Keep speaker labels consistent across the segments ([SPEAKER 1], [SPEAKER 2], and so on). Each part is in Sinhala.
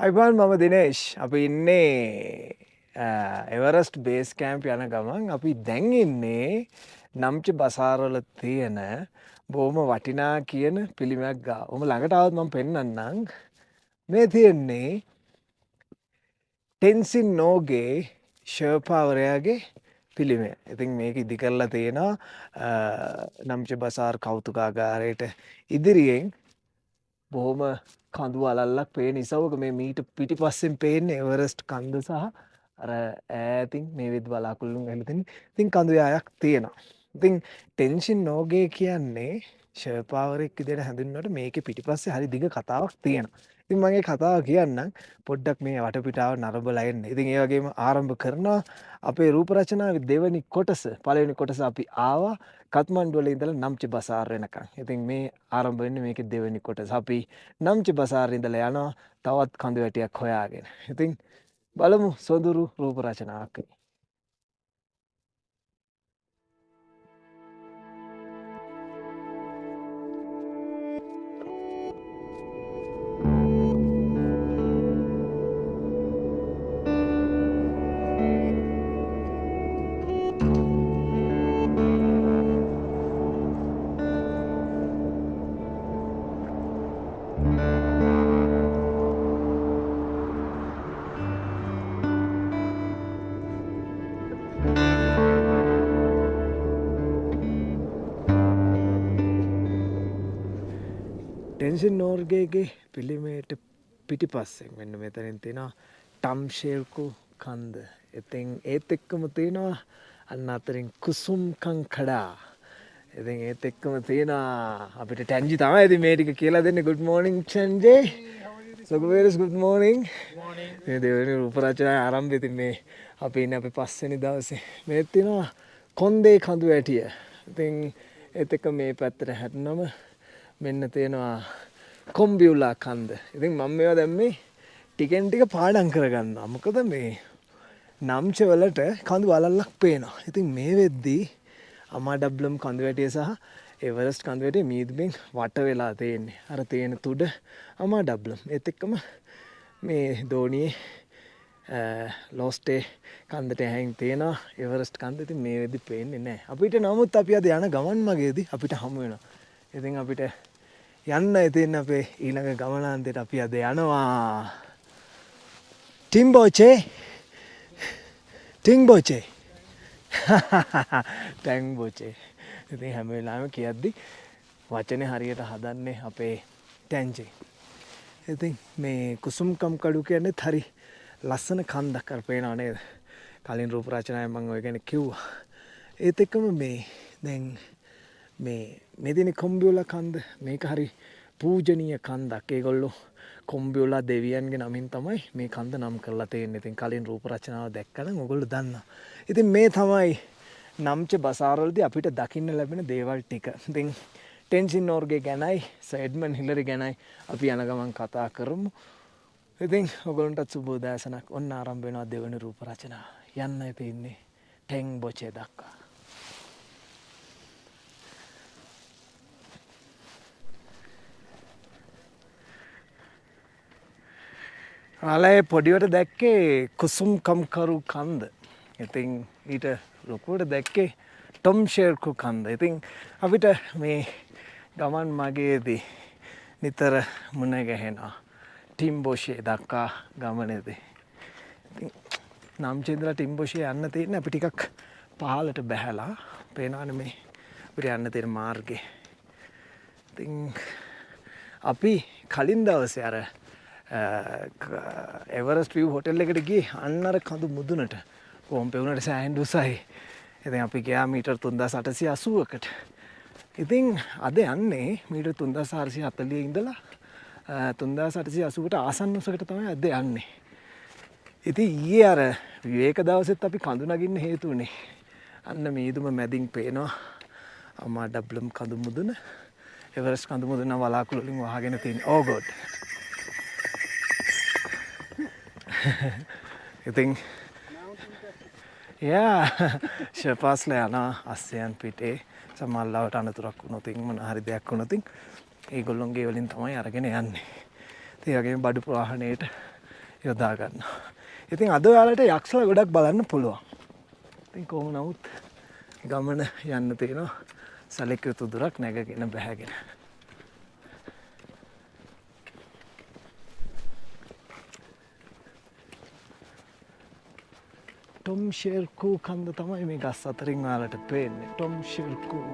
[SPEAKER 1] අයිබන් මම දිනේශ් අපි ඉන්නේ එවරස්ට් බේස් කෑම්ප් යන ගමන් අපි දැන් ඉන්නේ නම්ච බසාරවල තියෙන බොහොම වටිනා කියන පිළිමයක් ගාව. ඔහම ළඟට ආවොත් මම පෙන්වන්නම්. මේ තියෙන්නේ ටෙන්සින් නෝගේ ශර්පාවරයාගේ පිළිමය. ඉතින් මේක ඉදි කරලා තියෙනවා නම්ච බසාර් කෞතුකාගාරයට ඉදිරියෙන් බොහොම කඳු අලල්ලක් පේන නිසාවක මේ මීට පිටිපස්සෙන් පේන්නේ එවරස්ට් කන්ද සහ අර ඈතින් මේ විදි බලාකුළුන් ඇලතින් ඉතින් කඳු යායක් තියෙනවා. ඉතින් ටෙන්ෂන් නෝගේ කියන්නේ ශර්පාවරෙක් විදිහට හැඳින්වුවට මේකේ පිටිපස්සේ හරි දිග කතාවක් තියෙනවා. ඉතින් මම මේ කතාව කියන්නම් පොඩ්ඩක් මේ වටපිටාව නරඹලා එන්න. ඉතින් ඒ වගේම ආරම්භ කරනවා අපේ රූප රචනාවේ දෙවෙනි කොටස. පළවෙනි කොටස අපි ආවා කත්මණ්ඩු වල ඉඳලා නම්ච බසාර් වෙනකන්. ඉතින් මේ ආරම්භ වෙන්නේ මේකේ දෙවෙනි කොටස. අපි නම්ච බසාර් ඉඳලා යනවා තවත් කඳු වැටියක් හොයාගෙන. ඉතින් බලමු සොඳුරු රූප රචනාවක්. ටෙන්සින් නෝර්ගේගේ පිළිමයට පිටිපස්සෙන් මෙන්න මෙතනින් තියෙනවා ටම්ෂේල්කු කන්ද. ඉතින් ඒත් එක්කම තියෙනවා අන්න අතරින් කුසුම්කං කඩා. ඉතින් ඒත් එක්කම තියෙනවා අපිට ටැන්ජි තමයි ඉතින් මේ ටික කියලා දෙන්නේ. good morning චන්ජේ. so good morning. මේ දෙවෙනි රූප රචනාවේ ආරම්භය ඉතින් මේ අපි ඉන්නේ අපේ පස්වෙනි දවසේ. මේ තියෙනවා කොන්දේ කඳු වැටිය. ඉතින් ඒත් එක්ක මේ පැත්තට හැරුණම මෙන්න තියෙනවා කොම්බියුලා කන්ද. ඉතින් මම මේවා දැන් මේ ටිකෙන් ටික පාඩම් කරගන්නවා. මොකද මේ නම්ච වලට කඳු අලල්ලක් පේනවා. ඉතින් මේ වෙද්දී අමාඩබ්ලම් කඳු වැටිය සහ එවරස්ට් කඳු වැටිය මීදුමින් වට වෙලා තියෙන්නේ. අර තියෙන තුඩ අමාඩබ්ලම්. ඒත් එක්කම මේ දෝනියේ ලෝස්ටේ කන්දට ඇහැයින් තියෙනවා එවරස්ට් කන්ද. ඉතින් මේ වෙද්දි පේන්නේ නැහැ. අපිට නමුත් අපි අද යන ගමන් මගේදී අපිට හමු වෙනවා. ඉතින් අපිට යන්න ඉතින් අපේ ඊළඟ ගමනාන්තයට අපි අද යනවා. ටිම්බෝචේ ටිම්බෝචේ ටැන්බෝචේ. ඉතින් හැම වෙලාවෙම කියද්දි වචනේ හරියට හදන්නේ අපේ ටැන්ජේ. ඉතින් මේ කුසුම්කම් කඩු කියන්නේ හරි ලස්සන කන්දක් අර පේනව නේද? කලින් රූප රචනාවේ මම ඔය ගැන කිව්වා. ඒත් එක්කම මේ දැන් මේ තියෙන කොම්බියුලා කන්ද මේක හරි පූජනීය කන්දක්. ඒගොල්ලෝ කොම්බියුලා දෙවියන්ගේ නමින් තමයි මේ කන්ද නම් කරලා තියෙන්නේ. ඉතින් කලින් රූප රචනාව දැක්කනම් ඔයගොල්ලෝ දන්නවා. ඉතින් මේ තමයි නම්ච බසාරවලදී අපිට දකින්න ලැබෙන දේවල් ටික. ඉතින් ටෙන්සින් නෝර්ගේ ගැනයි සර් එඩ්මන්ඩ් හිලරි ගැනයි අපි යන ගමන් කතා කරමු. ඉතින් ඔයගොල්ලන්ටත් සුබ උදෑසනක්. ඔන්න ආරම්භ වෙනවා දෙවෙනි රූප රචනාව. යන්නයි තියෙන්නේ ටෙන්බෝචේ දක්වා. ආලේ පොඩිවට දැක්කේ කුසුම්කම්කරු කන්ද. ඉතින් ඊට ලොකුවට දැක්කේ ටොම්ෂේර්කු කන්ද. ඉතින් අපිට මේ ගමන් මගේදී නිතර මුණ ගැහෙනවා ටිම්බෝෂේ දක්වා ගමනේදී. ඉතින් නම්චේන්ද්‍රලා ටිම්බෝෂේ යන්න තියෙන අපි ටිකක් පහළට බැහැලා පේනවනේ මේ අපිට යන්න තියෙන මාර්ගේ. ඉතින් අපි කලින් දවසේ අර එවරස්ට් විව් හොටෙල් එකට ගියේ අන්න අර කඳු මුදුනට. කොහොම පෙවුනට සෑහෙන උසයි. ඉතින් අපි ගියා මීටර් 3880කට. ඉතින් අද යන්නේ මීටර් 3440 ඉඳලා 3880කට ආසන්න උසකට තමයි අද යන්නේ. ඉතින් ඊයේ අර විවේක දවසෙත් අපි කඳු නගින්න හේතු වුණේ අන්න මීදුම මැදින් පේනවා අමාඩබ්ලම් කඳු මුදුන. එවරස්ට් කඳු මුදුන වලාකුළු වලින් වහගෙන තියෙන. ඕ ගොඩ්. ඉතින් ශපාස්ලා යනවා අස්සයන් පිටේ සමල්ලාවට අනතුරක් වුණොත් මොන හරි දෙයක් වුණොත් ඒගොල්ලොන්ගේ වලින් තමයි අරගෙන යන්නේ. ඒ වගේම බඩු ප්‍රවාහණයට යොදා ගන්නවා. ඉතින් අද ඔයාලට යක්ෂලා ගොඩක් බලන්න පුළුවන්. ඉතින් කොහොම නමුත් ගමන යන්න තියෙනවා සැලකිය යුතු දුරක් නැගගෙන බැහැගෙන. ටොම් ෂෙර්කූ කන්ද තමයි මේ ගස් අතරින් ඔයාලට පේන්නේ. ටොම් ෂෙර්කූ.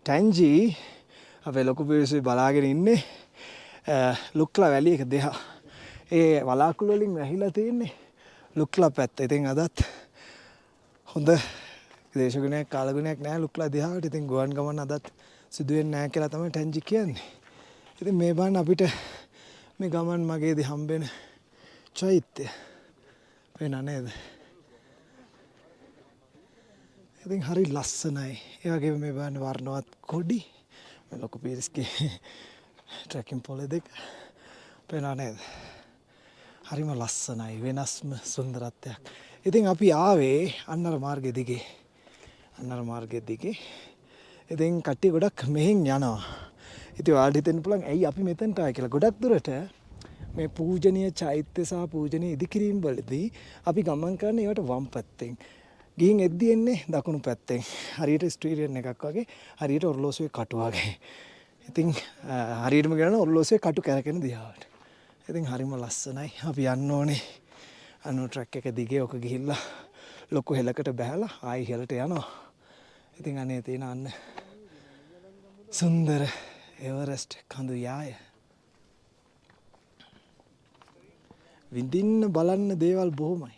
[SPEAKER 1] ටැන්ජී අපේ ලොකු පිරිසුයි බලාගෙන ඉන්නේ ලුක්ලා වැලිය එක දෙහා. ඒ වලාකුළු වලින් වැහිලා තියෙන්නේ ලුක්ලා පැත්ත. ඉතින් අදත් හොඳ දේශගුණයක් කාලගුණයක් නැහැ ලුක්ලා දිහාට. ඉතින් ගුවන් ගමන අදත් සිදු වෙන්නේ නැහැ කියලා තමයි ටැන්ජි කියන්නේ. ඉතින් මේ බලන්න අපිට මේ ගමන් මගේදී හම්බෙන චෛත්‍ය වෙන නේද? ඉතින් හරි ලස්සනයි. ඒ වගේම මේ බලන්න වර්ණවත් කොඩි. මේ ලොකු පිරිස්ගේ ට්‍රැකින් පොළ දෙක පේනවා නේද? හරිම ලස්සනයි වෙනස්ම සුන්දරත්වයක්. ඉතින් අපි ආවේ අන්නර මාර්ගෙ දිගේ. අන්නර මාර්ගෙ දිගේ. ඉතින් කට්ටිය ගොඩක් මෙහෙන් යනවා. ඉතින් ඔයාලට හිතෙන්න පුළුවන් ඇයි අපි මෙතනට ආවේ කියලා. ගොඩක් දුරට මේ පූජනීය චෛත්‍ය සහ පූජනීය ඉදිකිරීම් වලදී අපි ගමන් කරන්නේ ඒවට වම් පැත්තෙන්. ගිහින් එද්දි එන්නේ දකුණු පැත්තෙන්. හරියට ස්ටීරියන් එකක් වගේ, හරියට ඔර්ලෝසුවේ කටු වගේ. ඉතින් හරියටම කියනවා ඔර්ලෝසුවේ කටු කැරකෙන දිහාවට. ඉතින් හරිම ලස්සනයි. අපි යන්න ඕනේ අනු ට්‍රැක් එක දිගේ ඔක ගිහිල්ලා ලොකු හෙලකට බැහැලා ආයි හෙලට යනවා. ඉතින් අනේ තියෙන අන්න සුන්දර එවරස්ට් කඳු යාය. විඳින්න බලන්න දේවල් බොහොමයි.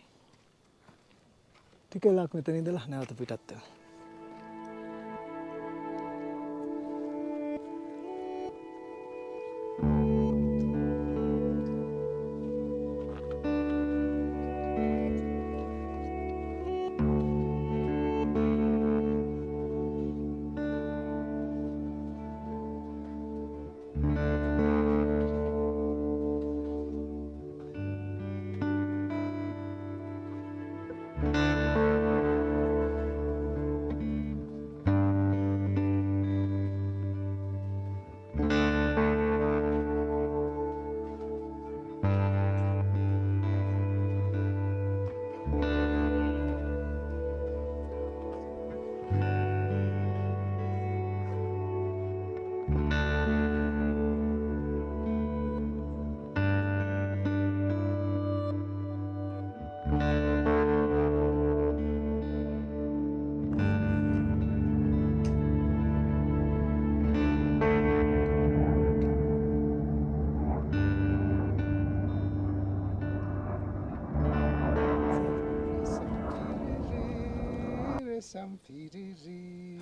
[SPEAKER 1] ටික වෙලාවක් මෙතන ඉඳලා නැවත පිටත් වෙනවා.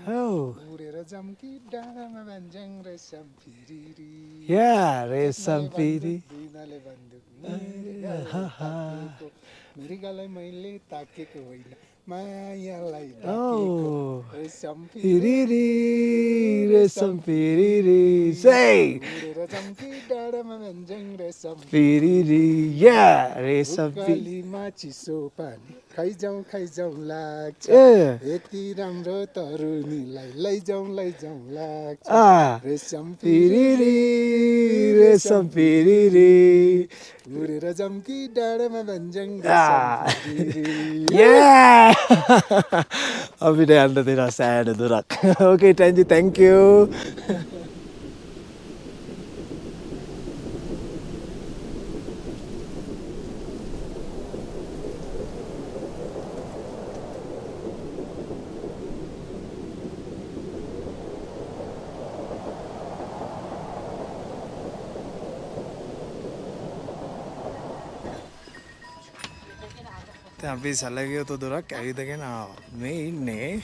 [SPEAKER 1] Oh. Yeah, resam piri. Oh. Piriri, resam piriri. Say. Piriri, yeah, resam piriri.
[SPEAKER 2] खाइ जाउँ लाग्छ यति राम्रो तरुनीलाई लैजाउँ लाग्छ रेशम
[SPEAKER 1] पिरिरी रेशम पिरिरी
[SPEAKER 2] उडेर जाउँ कि डाँडामा भन्छौँ
[SPEAKER 1] අපිට යන්න තියෙනවා සෑහෙන දුරක්. Okay Tanji, thank you. අපි සැලකිය යුතු දුරක් ඇවිදගෙන ආවා. මේ ඉන්නේ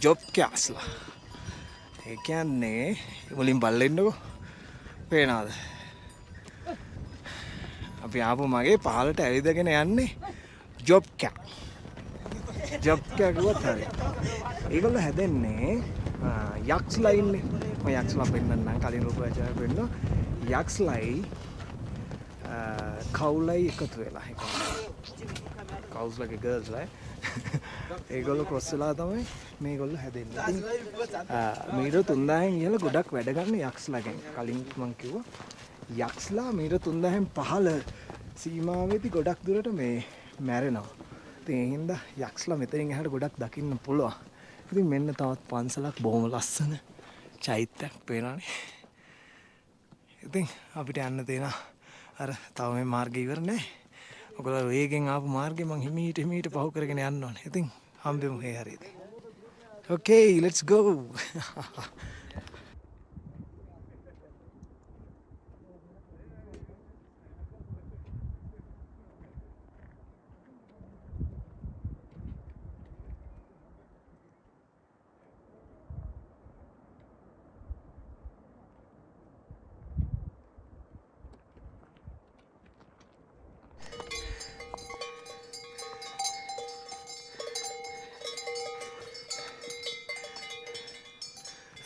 [SPEAKER 1] ජොබ් කැස්ලා. ඒ කියන්නේ මුලින් බලන්නකෝ. පේනවද? අපි ආපු මගේ පහලට ඇවිදගෙන යන්නේ ජොබ් කැ. ජොබ් කැ කිව්වත් හරි. ඒගොල්ලෝ හැදෙන්නේ යක්ස්ලා ඉන්නේ. මම යක්ස්ලා පෙන්නන්නම් කලින් රූපවාහිනිය පෙන්නනවා. යක්ස්ලයි කවුලයි එකතු වෙලා කවුස්ලගේ ගර්ල්ස්ලයි ඒගොල්ලෝ ක්‍රොස් වෙලා තමයි මේගොල්ලෝ හැදෙන්නේ. මීට 3000න් ඉහළ ගොඩක් වැඩ ගන්න යක්ස්ලාගෙන්. කලින් මම කිව්වා යක්ස්ලා මීට 3000න් පහළ සීමාවෙදී ගොඩක් දුරට මේ මැරෙනවා. ඉතින් ඒ හින්දා යක්ස්ලා මෙතනින් එහාට ගොඩක් දකින්න පුළුවන්. ඉතින් මෙන්න තවත් පන්සලක් බොහොම ලස්සන චෛත්‍යයක් පේනවානේ. ඉතින් අපිට යන්න තියෙන අර තව මේ මාර්ගය ඉවර නැහැ. ඔයගොල්ලෝ වේගෙන් ආපු මාර්ගේ මං හිමීට පහු කරගෙන යන්න ඕනේ. ඉතින් හම්බෙමු මේ හරියදී. Okay, let's go.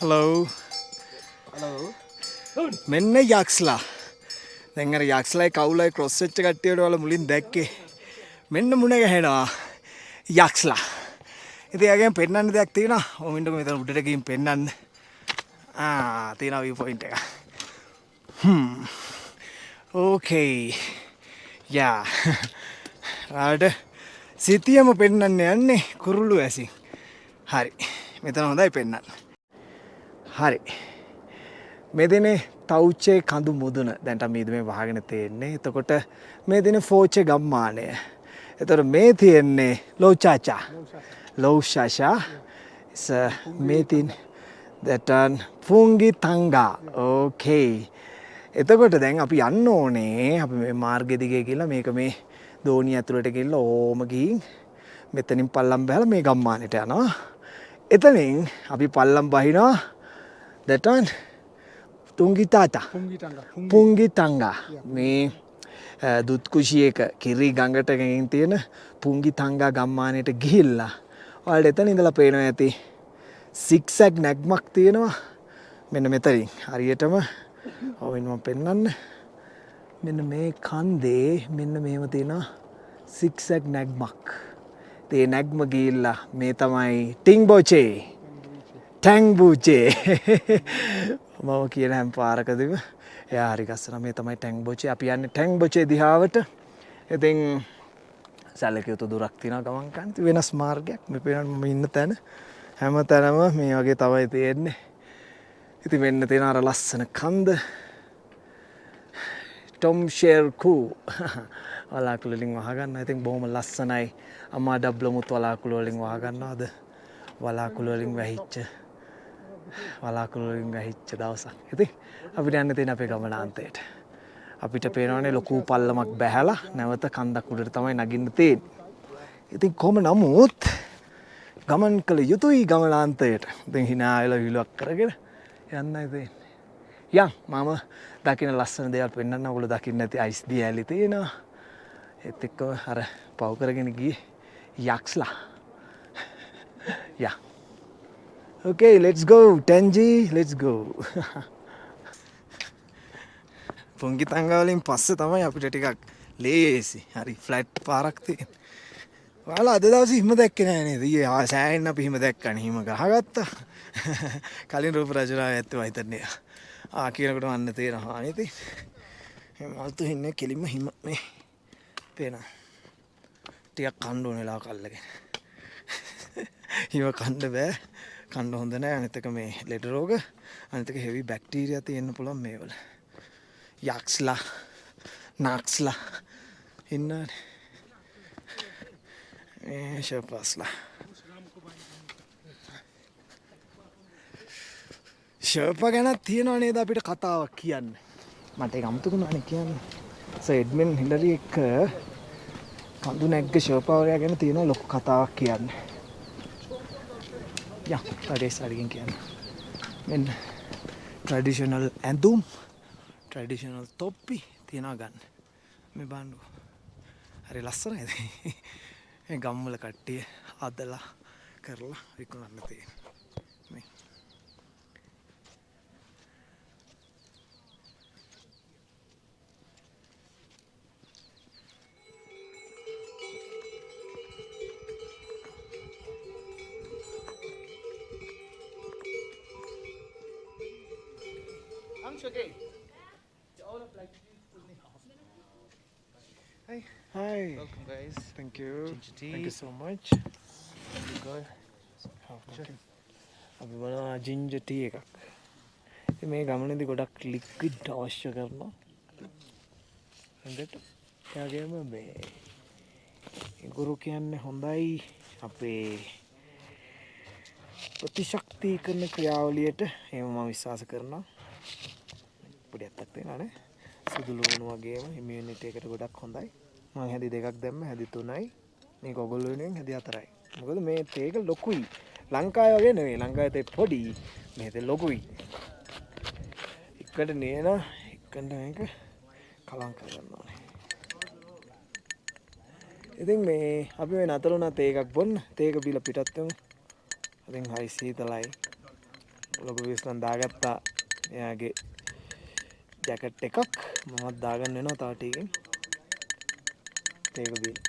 [SPEAKER 1] Hello. මෙන්න යක්ස්ලා. දැන් අර යක්ස්ලායි කවුලයි ක්‍රොස් වෙච්ච කට්ටියට වල මුලින් දැක්කේ. මෙන්න මුණ ගැහෙනවා යක්ස්ලා. ඉතින් එයාගෙන් පෙන්නන්න දෙයක් තියෙනවා. ඔමින්ට මෙතන උඩට ගිහින් පෙන්නන්න. තියෙනවා view point එක. Okay. Yeah. ආඩ සිටියම පෙන්නන්න යන්නේ කුරුළු ඇසින්. හරි. මෙතන හොඳයි පෙන්නන්න. හරි. මේ දිනේ තවුච්චේ කඳු මුදුන දැන් තමයි මේ වහගෙන තියෙන්නේ. එතකොට මේ දිනේ ෆෝචේ ගම්මානය. එතකොට මේ තියෙන්නේ ලෝචාචා. ලෝෂාෂා. is meeting that Pungi Tanga. Okay. එතකොට දැන් අපි යන්න ඕනේ. අපි මේ මාර්ගෙ දිගේ ගිහලා මේක මේ දෝණිය ඇතුළට ගිහලා ඕම ගිහින් මෙතනින් පල්ලම් බහලා මේ ගම්මානෙට යනවා. එතනින් අපි පල්ලම් බහිනවා that one Tungitata. Pungitanga. මේ දුත්කුෂියක කිරි ගඟට ගෙනින් තියෙන පුංගිතංගා ගම්මානයට ගිහිල්ලා ඔයාලට එතන ඉඳලා පේනවා ඇති සිග්සැග් නැග්මක් තියෙනවා මෙන්න මෙතනින් හරියටම ඔවින් මම පෙන්නන්න මෙන්න මේ කන්දේ මෙන්න මේව තියෙනවා සිග්සැග් නැග්මක් ඒ නැග්ම ගිහිල්ලා මේ තමයි ටින්බෝචේ ටැන්ග්බූචේ මම කියන හැම පාරකදීම එයා හරි ගස්සන මේ තමයි ටැන්ග්බෝචේ අපි යන්නේ ටැන්ග්බෝචේ දිහාවට ඉතින් සැලකිය යුතු දුරක් තියෙනවා ගමන් කරන්න ඉතින් වෙනස් මාර්ගයක් මේ පේන මම ඉන්න තැන හැම තැනම මේ වගේ තමයි තියෙන්නේ ඉතින් වෙන්න තියෙන අර ලස්සන කන්ද ටොම් ෂෙර් කූ වලාකුළු වලින් වහගන්න ඉතින් බොහොම ලස්සනයි අම්මා ඩබ්ලමුත් වලාකුළු වලින් වහගන්නවද වලාකුළු වලින් වැහිච්ච දවසක්. ඉතින් අපිට යන්න තියෙන අපේ ගමනාන්තයට. අපිට පේනවනේ ලොකු පල්ලමක් බැහැලා නැවත කන්දක් උඩට තමයි නගින්න තියෙන්නේ. ඉතින් කොහොම නමුත් ගමන් කළ යුතුයි ගමනාන්තයට. ඉතින් hina වෙලා විලුවක් කරගෙන යන්නයි තියෙන්නේ. යන් මම දකින්න ලස්සන දේවල් පෙන්නන්න ඔයගොල්ලෝ දකින්න නැති අයිස් දියැලි තියෙනවා. ඒත් එක්කම අර පව් කරගෙන ගියේ යක්ස්ලා. Yeah. Okay, let's go. Tenji, let's go. පුංගිතංගා වලින් පස්සේ තමයි අපිට ටිකක් ලේසි. හරි ෆ්ලැට් පාරක් තියෙන. ඔයාලා අද දවසේ හිම දැක්කේ නෑ නේද? ඊයේ සෑහෙන්න අපි හිම දැක්කනේ. හිම ගහගත්තා. කලින් රූප රජුලා ඇත්තම හිතන්නේ. කියනකොට වන්න තේරෙනවා නේද? මල්තු ඉන්නේ කෙලින්ම හිම මේ පේනවා. ටිකක් කන්න ඕන වෙලාවක අල්ලගෙන. හිම කන්න බෑ. කන්න හොඳ නෑ. අනිත් එක මේ ලෙඩ රෝග අනිත් එක හෙවි බැක්ටීරියා තියෙන්න පුළුවන් මේවල. යක්ස්ලා නාක්ස්ලා ඉන්නනේ. ෂර්පස්ලා. ෂර්පා ගැන තියෙනවා නේද අපිට කතාවක් කියන්න. මට ඒක අමතක වුණානේ කියන්න. එඩ්මන් හිලරි එක්ක කඳු නැග්ග ෂර්පාවරයා ගැන තියෙන ලොකු කතාවක් කියන්න. යා අඩියෙන් කියන්න. මෙන්න ට්‍රැඩිෂනල් ඇඳුම් ට්‍රැඩිෂනල් තොප්පි තියනවා ගන්න. මේ බාන්නු. හරි ලස්සනයිද? මේ ගම්වල කට්ටිය අදලා කරලා විකුණන්න තියෙන. මේ Hi. Hi.
[SPEAKER 3] Welcome, guys.
[SPEAKER 1] Thank you.
[SPEAKER 3] Ginger tea.
[SPEAKER 1] Thank you so much.
[SPEAKER 3] Go.
[SPEAKER 1] Oh, thank you. අපි බලනවා ginger tea එකක්. ඉතින් මේ ගමනේදී ගොඩක් liquid අවශ්‍ය කරනවා. හොඳට. ඒ වගේම මේ ගුරු කියන්නේ හොඳයි අපේ ප්‍රතිශක්තිකරණ ක්‍රියාවලියට එහෙම මම විශ්වාස කරනවා. පොඩි අත්තක් තියෙනවානේ. සුදු ලුණු වගේම ඉමුනිටි එකට ගොඩක් හොඳයි. මම හැදි දෙකක් දැම්ම හැදි 3යි. මේක ඔයගොල්ලෝ වෙනුවෙන් හැදි 4යි. මොකද මේ තේක ලොකුයි. ලංකාවේ වගේ නෙවෙයි. ලංකාවේ තේ පොඩි. මේ තේ ලොකුයි. එකට නේන එකට මේක කලං කරගන්න ඕනේ. ඉතින් මේ අපි මේ නතර වුණා තේ එකක් බොන්න. තේ එක බීලා පිටත් වෙමු. ඉතින් හරි සීතලයි. ලොකු විශ්ලන් දාගත්තා. එයාගේ ජැකට් එකක් මමත් දාගන්න වෙනවා තව ටිකකින්. තේ එක බීලා.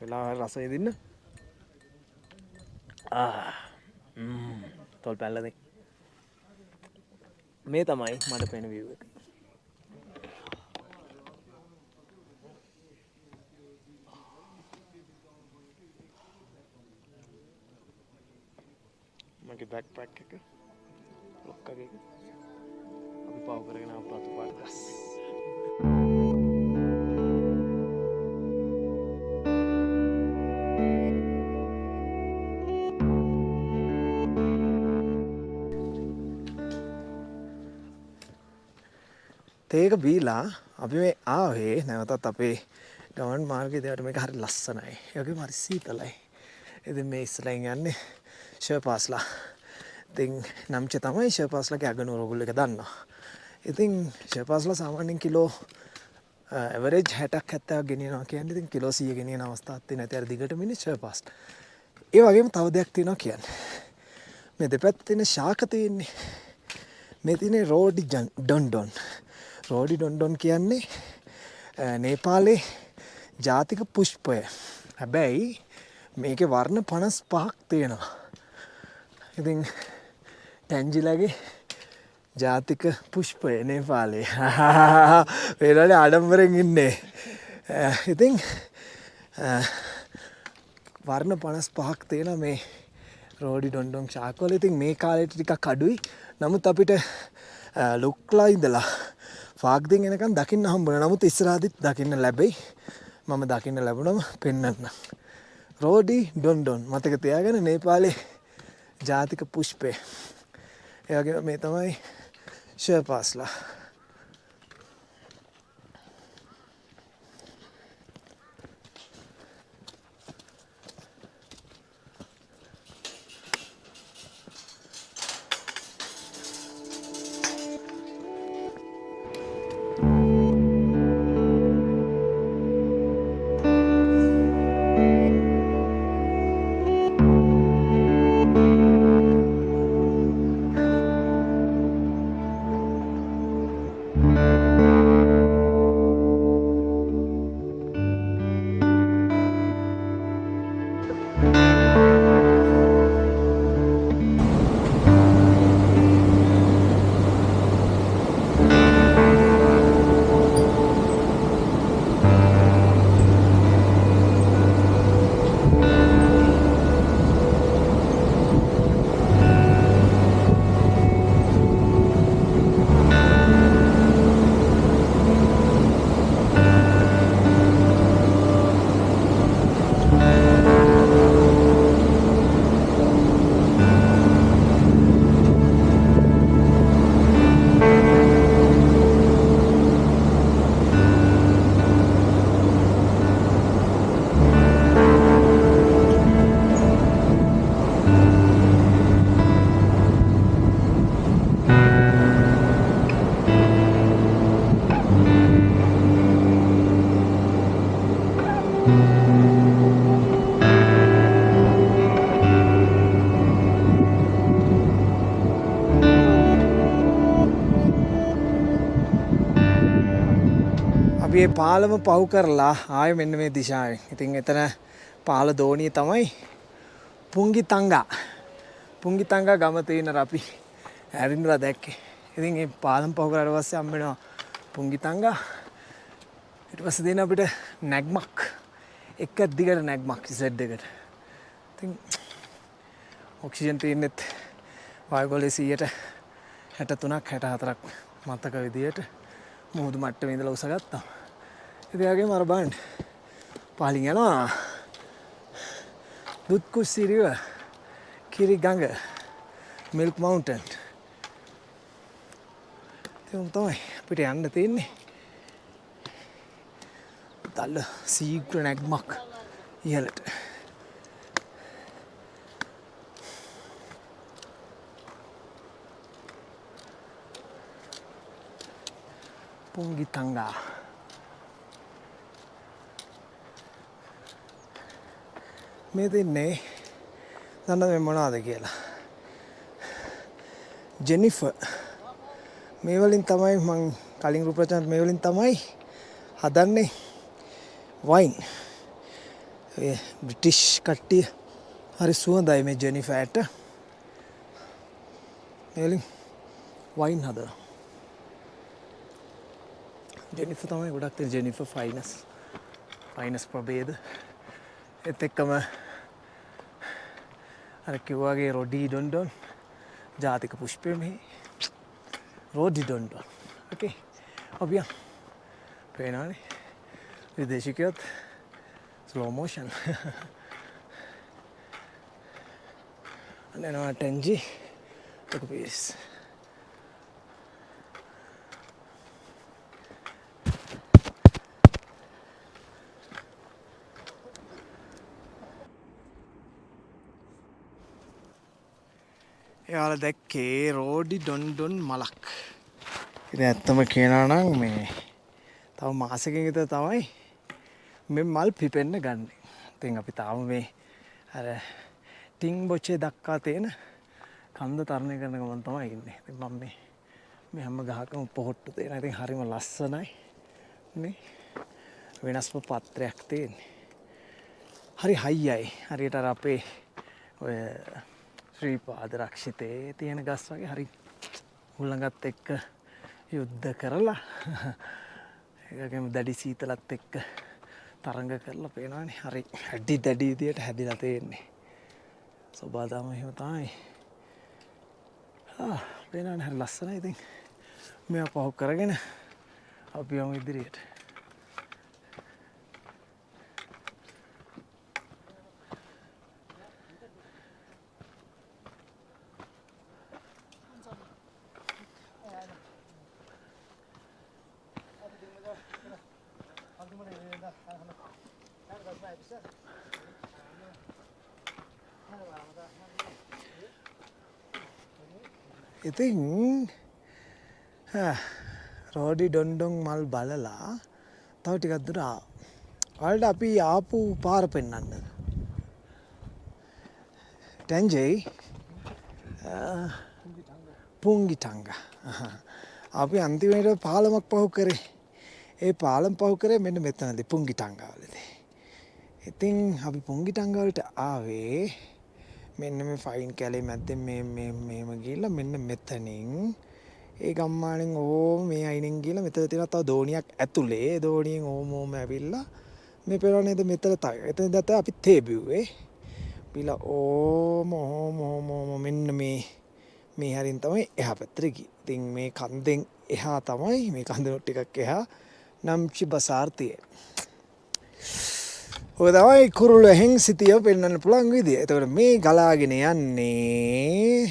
[SPEAKER 1] වෙලාව රස විඳින්න. තොල් පැල්ලද මේ තමයි මට පෙන view එක. මගේ බෑක්පැක් එක ලොක්කගේ එක අපි පව කරගෙන ආව පතු පාට ගස්. තේක බීලා අපි මේ ආවේ නැවතත් අපේ ගමන් මාර්ගයේ දේවට මේක හරි ලස්සනයි. ඒ වගේම හරි සීතලයි. ඉතින් මේ ඉස්සරහින් යන්නේ ෂර්පාස්ලා. ඉතින් නම්ච තමයි ෂර්පාස්ලාගේ අගනුවර ඔයගොල්ලෝ එක දන්නවා. ඉතින් ෂර්පාස්ලා සාමාන්‍යයෙන් කිලෝ ඇවරේජ් 60ක් 70ක් ගෙනියනවා කියන්නේ ඉතින් කිලෝ 100 ගෙනියන අවස්ථාවක් තියෙන ඇති අර දිගටම ඉන්නේ ෂර්පාස්. ඒ වගේම තව දෙයක් තියෙනවා කියන්නේ. මේ දෙපැත්තේ තියෙන ශාක තියෙන්නේ. මේ තියෙන්නේ රෝඩි ඩොන්ඩොන්. රෝඩි ඩොන්ඩොන් කියන්නේ නේපාලේ ජාතික පුෂ්පය. හැබැයි මේකේ වර්ණ 55ක් තියෙනවා. ඉතින් ටැන්ජිලාගේ ජාතික පුෂ්පය නේපාලේ. වේලාවේ ආඩම්බරෙන් ඉන්නේ. ඉතින් වර්ණ 55ක් තියෙනවා මේ රෝඩි ඩොන්ඩොන් ශාකවල. ඉතින් මේ කාලේට ටිකක් අඩුයි. නමුත් අපිට ලුක්ලා ඉඳලා ෆාග්දින් එනකන් දකින්න හම්බුණා. නමුත් ඉස්සරහදිත් දකින්න ලැබෙයි. මම දකින්න ලැබුණම පෙන්වන්නම්. රෝඩි ඩොන්ඩොන් මතක තියාගන්න නේපාලේ ජාතික පුෂ්පය. ඒ වගේම මේ තමයි ෂර්පාස්ලා. අපි මේ පාලම පහු කරලා ආයෙ මෙන්න මේ දිශාවෙන්. ඉතින් එතන පාල දෝණිය තමයි පුංගිතංගා. පුංගිතංගා ගම තියෙන අපි හැරින්දලා දැක්කේ. ඉතින් මේ පාලම් පහු කරාට පස්සේ හම්බ වෙනවා පුංගිතංගා. ඊට පස්සේ දෙන අපිට නැග්මක් එක දිගට නැග්මක් Z එකට. ඉතින් ඔක්සිජන් තියෙනෙත් වායුගෝලයේ 63ක් 64ක් මතක විදියට මුහුදු මට්ටමේ ඉඳලා උසගත්තා. ඉතින් ඒ වගේම අර බලන්න පහලින් යනවා දුත්කුස්සි රිවර් කිරි ගඟ මිල්ක් මවුන්ටන්. ඒක තමයි අපිට යන්න තියෙන්නේ. තල්ල සීග්‍ර නැග්මක් ඉහළට. පුංගිතංගා. මේ දෙන්නේ දන්නද මේ මොනවද කියලා? ජෙනිෆර්. මේ වලින් තමයි මං කලින් රූපරචන මේ වලින් තමයි හදන්නේ වයින්. ඒ බ්‍රිටිෂ් කට්ටිය හරි සුවඳයි මේ ජෙනිෆර්ට. මේ වලින් වයින් හදනවා. ජෙනිෆර් තමයි ගොඩක් තියෙන ජෙනිෆර් ෆයිනස් ප්‍රභේද. ඒත් එක්කම අර කිව්වාගේ රොඩි ඩොන්ඩොන් ජාතික පුෂ්පය මෙහි රොඩි ඩොන්ඩොන්. ඕකේ අපි යමු. පේනවනේ විදේශිකයොත් ස්ලෝ මෝෂන්. අනේනවා ටෙන්ජි look at this. එයාලා දැක්කේ රෝඩි ඩොන්ඩොන් මලක්. ඉතින් ඇත්තම කියනවා නම් මේ තව මාසෙකින් විතර තමයි මේ මල් පිපෙන්න ගන්න. ඉතින් අපි තාම මේ අර ටින් බොචේ දක්වා තියෙන කන්ද තරණය කරන ගමන් තමයි ඉන්නේ. ඉතින් මම මේ හැම ගහකම පොහොට්ටු තියෙනවා. ඉතින් හරිම ලස්සනයි නේ. වෙනස්ම පත්‍රයක් තියෙන්නේ. හරි හයියයි. හරියට අර අපේ ඔය ශ්‍රීපාද රක්ෂිතේ තියෙන ගස් වගේ හරි උල්ලඟත් එක්ක යුද්ධ කරලා ඒකෙම දැඩි සීතලත් එක්ක තරඟ කරලා පේනවනේ. හරි හැඩි දැඩි විදියට හැදිලා තියෙන්නේ. සබාදාම එහෙම තමයි. පේනවනේ හරි ලස්සනයි. ඉතින් මේවා පහු කරගෙන අපි යමු ඉදිරියට. ඉතින් රෝඩි ඩොන්ඩොන් මල් බලලා තව ටිකක් දුර ආවා. ඔයාලට අපි ආපු පාර පෙන්නන්න. ටෙන්ජේ පුංගිටංගා. අපි අන්තිමට පාලමක් පහු කරේ. ඒ පාලම් පහු කරේ මෙන්න මෙතනදී පුංගිටංගාවලදී. ඉතින් අපි පුංගිටංගාවලට ආවේ මෙන්න මේ ෆයින් කැලේ මැද්දෙන් මේම ගිහිල්ලා මෙන්න මෙතනින් ඒ ගම්මානෙන් ඕම මේ අයිනෙන් ගිහිල්ලා මෙතන තියෙන තව දෝණියක් ඇතුලේ දෝණියෙන් ඕම ඇවිල්ලා මේ පෙරණ නේද මෙතන තව එතන දැත අපි තේ බිව්වේ බිලා ඕම මෙන්න මේ හරින් තමයි එහා පැත්තට ගියේ. ඉතින් මේ කන්දෙන් එහා තමයි මේ කන්දෙන් ටිකක් එහා නම්චි බසාර් තියෙන්නේ. ඔය තමයි කුරුළු ඇහෙන් සිටිය පෙන්වන්න පුළුවන් විදිය. එතකොට මේ ගලාගෙන යන්නේ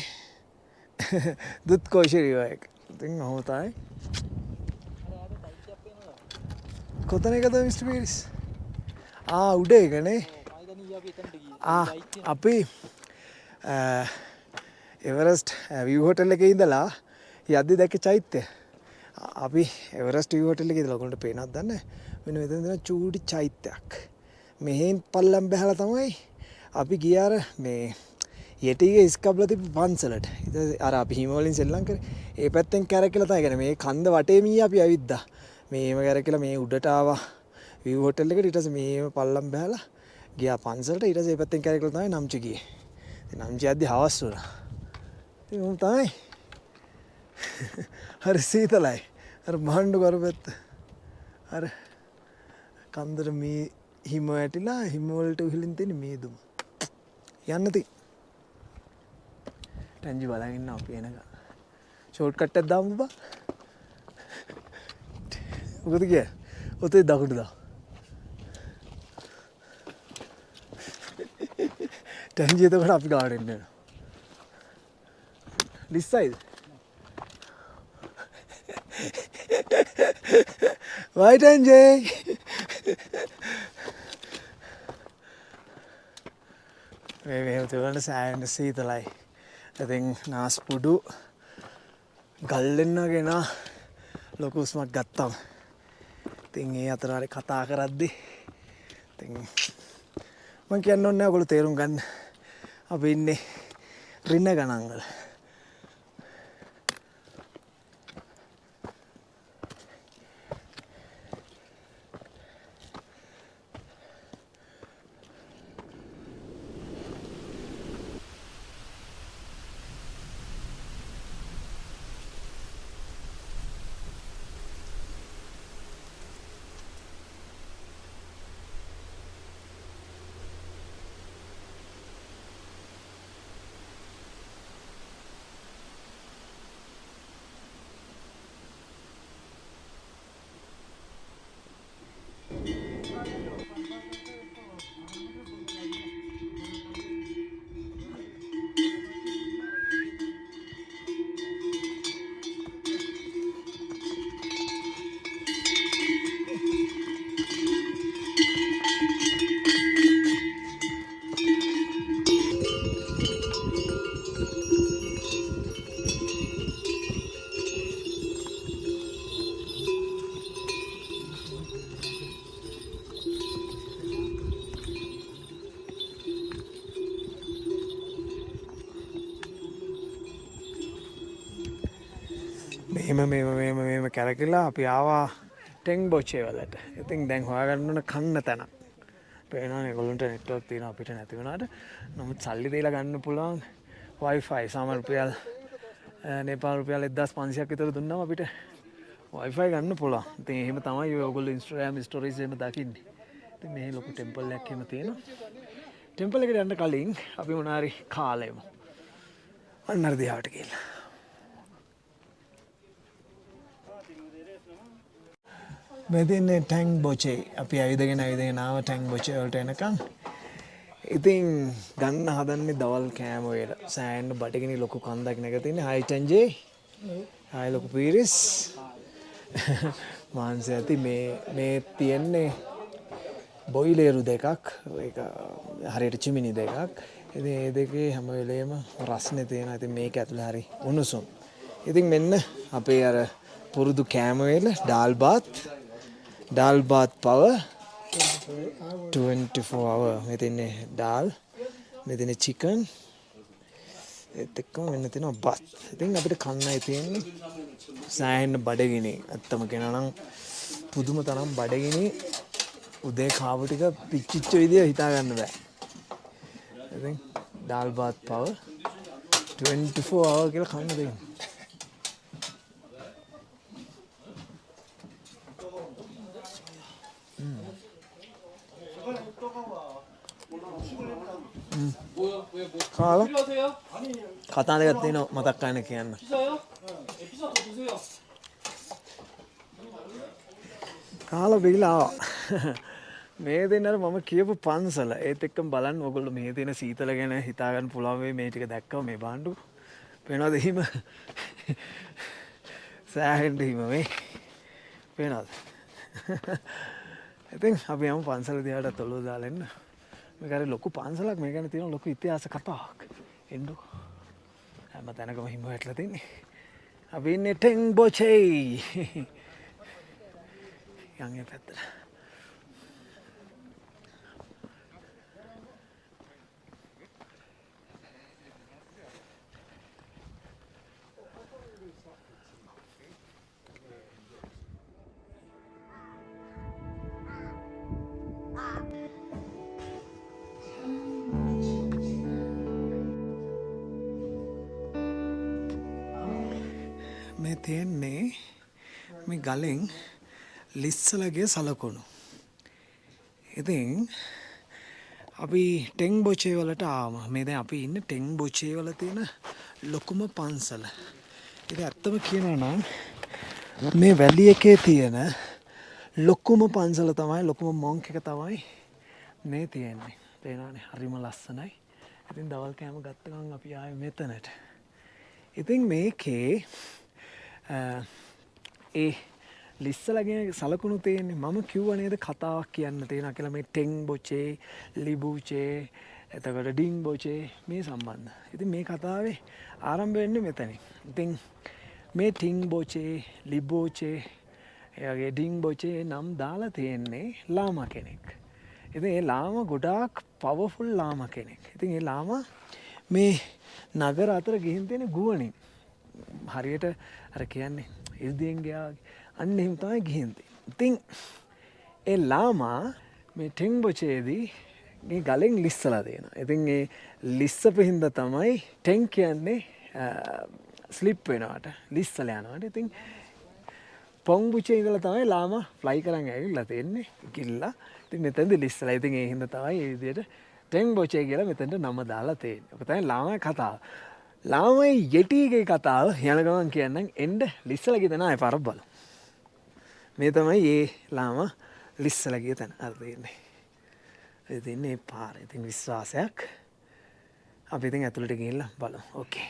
[SPEAKER 1] දුත්කෝෂි රිවර් එක. ඉතින් ඔහොම තමයි. කොතන එකද මිස්ටර් පීරිස්? උඩ එකනේ. අපි එවරස්ට් විව් හෝටල් එකේ ඉඳලා යද්දි දැක්ක චෛත්‍යය. අපි එවරස්ට් විව් හෝටල් එකේ ඉඳලා ඔයගොල්ලන්ට පේනවද දන්නේ? මෙන්න මෙතන තියෙන චූටි චෛත්‍යයක්. මෙහෙන් පල්ලම් බැහැලා තමයි අපි ගියේ අර මේ යටිගේ ඉස්කබ්ලා තිබ්බ පන්සලට. ඉතින් අර අපි හිම වලින් සෙල්ලම් කරේ. ඒ පැත්තෙන් කැරකිලා තමයි. කියන්නේ මේ කන්ද වටේ මී අපි ඇවිද්දා. මේම කැරකිලා මේ උඩට ආවා විව් හෝටල් එකට. ඊට පස්සේ මේම පල්ලම් බැහැලා ගියා පන්සලට. ඊට පස්සේ ඒ පැත්තෙන් කැරකිලා තමයි නම්චි ගියේ. ඉතින් නම්චි යද්දි හවස් වුණා. ඉතින් උන් තමයි හරි සීතලයි. අර බහන්ඩු කරපෙත්ත. අර කන්දර මේ හිම ඇටිලා හිමවලට උහිලින් තියෙන මේදුම. යන්න ති. ටැන්ජි බලගන්න අපි එනක. ෂෝට් කට්ටක් දාමු බා. මොකද කිය? ඔතේ දකුඩු දා. ටැන්ජි එතකොට අපි ගාවට එන්න වෙනවා. ලිස්සයිද? Bye, Tanjay. මේ මෙහෙම තිබුණාට සෑහෙන සීතලයි. ඉතින් නාස්පුඩු ගල්ලෙන්න ගෙන ලොකු උස්මක් ගත්තා. ඉතින් ඒ අතර හරි කතා කරද්දි ඉතින් මම කියන්න ඕනේ නැහැ ඔයගොල්ලෝ තේරුම් ගන්න. අපි ඉන්නේ රින ගණන් වල. මෙහෙම කැරකිලා අපි ආවා ටෙන් බොචේ වලට. ඉතින් දැන් හොයාගන්න ඕන කන්න තැන. පේනවනේ ඒගොල්ලන්ට නෙට්වර්ක් තියෙනවා අපිට නැති වුණාට. නමුත් සල්ලි දීලා ගන්න පුළුවන් Wi-Fi සාමාන්‍ය රුපියල් නේපාල රුපියල් 1500ක් විතර දුන්නාම අපිට Wi-Fi ගන්න පුළුවන්. ඉතින් එහෙම තමයි ඔයගොල්ලෝ Instagram stories එහෙම දකින්නේ. ඉතින් මේ ලොකු ටෙම්පල් එකක් එහෙම තියෙනවා. ටෙම්පල් එකට යන්න කලින් අපි මොනාරි කාලෙමු. අන්න හරි දිහාට ගිහලා. මෙතින්නේ ටැන් බොචේ අපි ඇවිදගෙන ආව ටැන් බොචේ වලට එනකම්. ඉතින් ගන්න හදන්නේ දවල් කෑම වේල. සෑහෙන බඩගිනි ලොකු කන්දක් නැග තියෙන්නේ. හයි ටැන්ජේ. හයි ලොකු පීරිස්. මාංශය ඇති මේ තියෙන්නේ බොයිලේරු දෙකක්. ඒක හරියට චිමිනි දෙකක්. ඉතින් මේ දෙකේ හැම වෙලේම රස්නේ තියෙනවා. ඉතින් මේක ඇතුලේ හරි උණුසුම්. ඉතින් මෙන්න අපේ අර පුරුදු කෑම වේල ඩාල් බාත් පව 24 hour මෙතන ඩාල් මෙතන චිකන් ඒත් එක්කම වෙන තියෙනවා බත්. ඉතින් අපිට කන්නයි තියෙන්නේ සෑහෙන බඩගිනි. ඇත්තම කියනවා නම් පුදුම තරම් බඩගිනි. උදේ කාපු ටික පිච්චිච්ච විදිය හිතා ගන්න බෑ. ඉතින් ඩාල් බාත් පව 24 hour කියලා කන්න දෙන්නේ. කතා දෙකක් තියෙනවා මතක් කරන්න කියන්න. කාලා බීලා ආවා. මේ දෙන්නර මම කියපු පන්සල ඒත් එක්කම බලන්න ඔයගොල්ලෝ මේ තියෙන සීතල ගැන හිතා ගන්න පුළුවන් වෙයි. මේ ටික දැක්කම මේ බාණ්ඩු පේනවද හිම? සෑහෙන්න හිම මේ පේනවද? ඉතින් අපි යමු පන්සල දිහාට ඔළුව දාලා එන්න. මේක හරි ලොකු පන්සලක්. මේ ගැන තියෙන ලොකු ඉතිහාස කතාවක්. එන්නු. හැම තැනකම හිම වැටලා තින්නේ. අපි ඉන්නේ ටෙන් බොචේ. යන්නේ පැත්තට. මේ තියෙන්නේ මේ ගලෙන් ලිස්සලගේ සලකුණු. ඉතින් අපි ටෙන් බොචේ වලට ආවම මේ දැන් අපි ඉන්නේ ටෙන් බොචේ වල තියෙන ලොකුම පන්සල. ඉතින් ඇත්තම කියනවා නම් මේ වැලි එකේ තියෙන ලොකුම පන්සල තමයි ලොකුම මොන්ක් එක තමයි මේ තියෙන්නේ. පේනවනේ හරිම ලස්සනයි. ඉතින් දවල් කෑම ගත්ත ගමන් අපි ආවේ මෙතනට. ඉතින් මේකේ ඒ ලිස්සලගේ සලකුණු තියෙන්නේ මම කිව්ව නේද කතාවක් කියන්න තියෙනවා කියලා මේ ටෙන් බොචේ ලිබුචේ එතකොට ඩිං බොචේ මේ සම්බන්ධ. ඉතින් මේ කතාවේ ආරම්භ වෙන්නේ මෙතනින්. ඉතින් මේ ටිං බොචේ ලිබෝචේ එයාගේ ඩිං බොචේ නම් දාලා තියෙන්නේ ලාමා කෙනෙක්. ඉතින් ඒ ලාමා ගොඩාක් පවර්ෆුල් ලාමා කෙනෙක්. ඉතින් ඒ ලාමා මේ නගර අතර ගිහින් තියෙන ගුවනින් හරියට අර කියන්නේ ඉර්දියෙන් ගියා අන්න එහෙම තමයි ගිහින් තියෙන්නේ. ඉතින් ඒ ලාමා මේ ටෙන් බොචේදී මේ ගලෙන් ලිස්සලා දෙනවා. ඉතින් ඒ ලිස්සපු හින්දා තමයි ටෙන් කියන්නේ ස්ලිප් වෙනවට ලිස්සලා යනවට. ඉතින් පොන් බුචේ ඉඳලා තමයි ලාමා ෆ්ලයි කරන් ඇවිල්ලා තියෙන්නේ. කිල්ලා. ඉතින් මෙතනදී ලිස්සලා. ඉතින් ඒ හින්දා තමයි මේ විදිහට ටෙන් බොචේ කියලා මෙතනට නම දාලා තියෙන්නේ. ඔක තමයි ලාමාගේ කතාව. ලාමයි යටිගේ කතාව යන ගමන් කියන්නම් එන්න ලිස්සලා ගිය තැන ආයෙ පාරක් බලමු. මේ තමයි ඒ ලාමා ලිස්සලා ගිය තැන. අර තියෙන්නේ. ඒ තියෙන්නේ පාර. ඉතින් විශ්වාසයක්. අපි ඉතින් ඇතුළට ගිහිල්ලා බලමු. ඕකේ.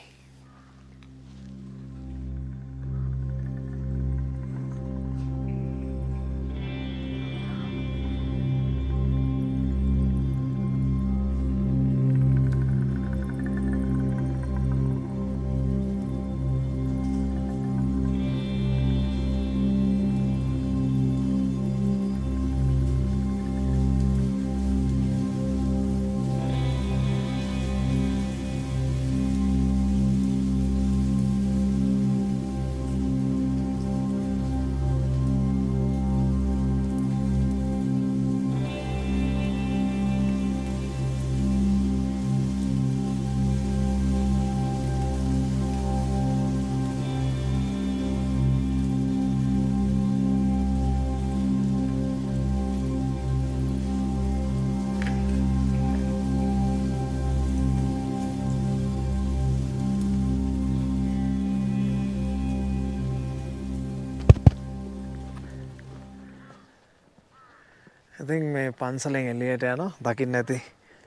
[SPEAKER 1] ඉතින් මේ පන්සලෙන් එළියට යනවා දකින්න ඇති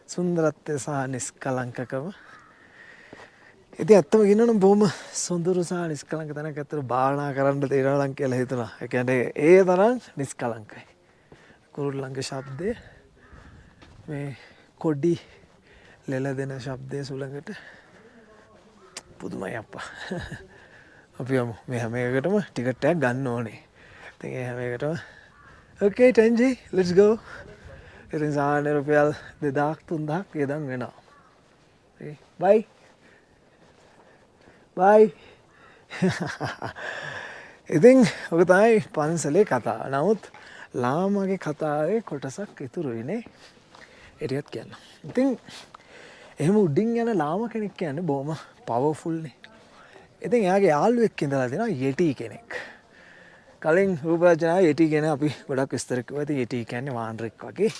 [SPEAKER 1] සුන්දරත්වය සහ නිස්කලංකකම. ඉතින් ඇත්තම කියනවනම් බොහොම සොඳුරු සහ නිස්කලංක තැනක් ඇත්තට භාවනා කරන්න තියෙනවා නම් කියලා හිතුණා. ඒ කියන්නේ ඒ තරම් නිස්කලංකයි. කුරුල්ලන්ගේ ශබ්දය මේ කොඩි ලෙල දෙන ශබ්දය සුළඟට පුදුමයි අප්පා. අපි යමු මේ හැම එකකටම ටිකට් එකක් ගන්න ඕනේ. ඉතින් ඒ හැම එකටම okay Tanji, let's go. ඉතින් සාමාන්‍ය රුපියල් 2000 3000 ගෙදන් වෙනවා. bye. bye. ඉතින් ඔක තමයි පන්සලේ කතාව. නමුත් ලාමාගේ කතාවේ කොටසක් ඉතුරුයි නේ. ඒකත් කියන්න. ඉතින් එහෙම උඩින් යන ලාමා කෙනෙක් කියන්නේ බොහොම පවර්ෆුල් නේ. ඉතින් එයාගේ යාළුවෙක් ඉඳලා දෙනවා යටි කෙනෙක්. කලින් රූප රචනා යටි ගැන අපි ගොඩක් විස්තර කිව්වා. ඉතින් යටි කියන්නේ වානරෙක් වගේ.